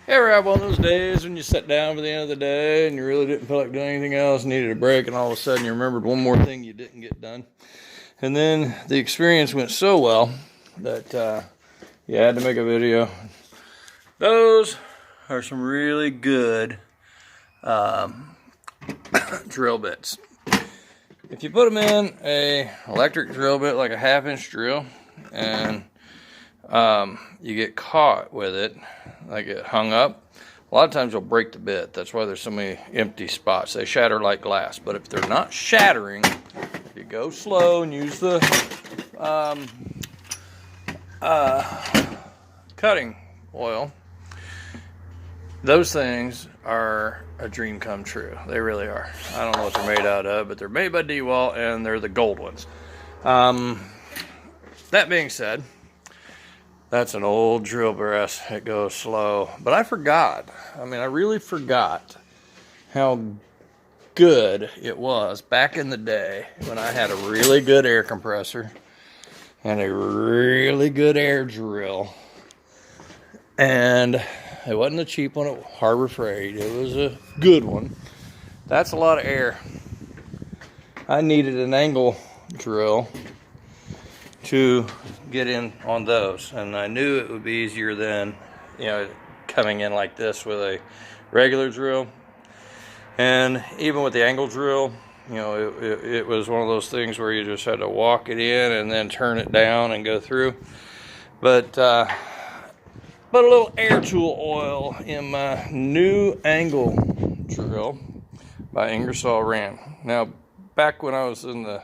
Ever have one of those days when you sat down for the end of the day and you really didn't feel like doing anything else, needed a break, and all of a sudden you remembered one more thing you didn't get done? And then the experience went so well that you had to make a video. Those are some really good drill bits. If you put them in a electric drill bit, like a 1/2-inch drill, and you get caught with it, like it hung up, a lot of times you'll break the bit. That's why there's so many empty spots. They shatter like glass. But if they're not shattering, if you go slow and use the cutting oil, those things are a dream come true. They really are. I don't know what they're made out of, but they're made by DeWalt, and they're the gold ones. That being said, that's an old drill press. It goes slow. But I forgot. I really forgot how good it was back in the day when I had a really good air compressor and a really good air drill. And it wasn't a cheap one at Harbor Freight. It was a good one. That's a lot of air. I needed an angle drill to get in on those, and I knew it would be easier than, coming in like this with a regular drill. And even with the angle drill, it was one of those things where you just had to walk it in and then turn it down and go through. But a little air tool oil in my new angle drill by Ingersoll Rand. Now, back when I was in the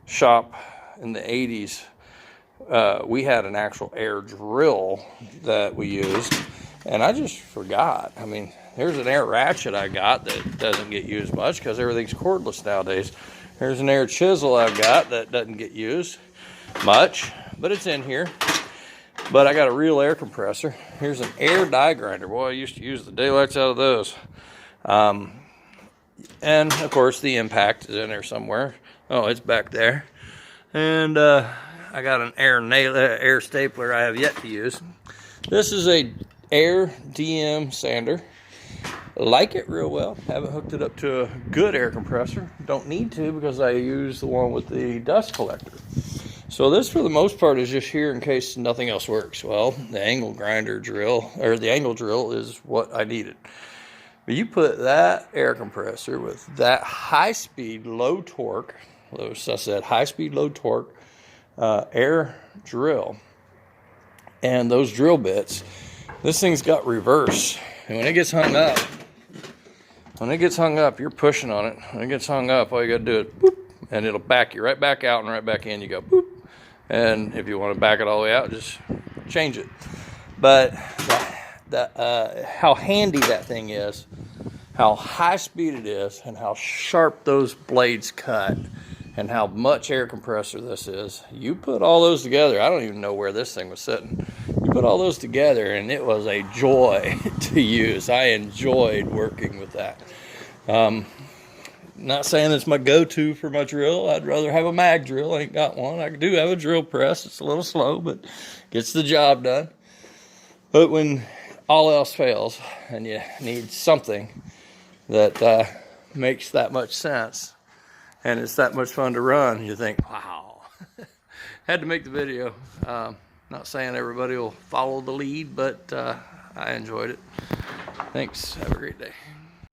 shop in the 80s, we had an actual air drill that we used, and I just forgot. There's an air ratchet I got that doesn't get used much because everything's cordless nowadays. There's an air chisel I've got that doesn't get used much, but it's in here. But I got a real air compressor. Here's an air die grinder. Boy, I used to use the daylights out of those. And of course the impact is in there somewhere. Oh, it's back there. And I got an air stapler I have yet to use. This is a Air DM sander. Like it real well. Haven't hooked it up to a good air compressor. Don't need to because I use the one with the dust collector. So this, for the most part, is just here in case nothing else works. Well, the angle grinder drill, or the angle drill, is what I needed. But you put that air compressor with that high-speed, low torque, high-speed, low torque air drill, and those drill bits, this thing's got reverse. And when it gets hung up, you're pushing on it. When it gets hung up, all you got to do is boop, and it'll back you right back out and right back in. You go boop. And if you want to back it all the way out, just change it. But how handy that thing is, how high speed it is, and how sharp those blades cut, and how much air compressor this is. You put all those together. I don't even know where this thing was sitting. You put all those together, and it was a joy to use. I enjoyed working with that. Not saying it's my go-to for my drill. I'd rather have a mag drill. I ain't got one. I do have a drill press. It's a little slow, but gets the job done. But when all else fails and you need something that makes that much sense and it's that much fun to run, you think, wow. Had to make the video. Not saying everybody will follow the lead, but I enjoyed it. Thanks. Have a great day.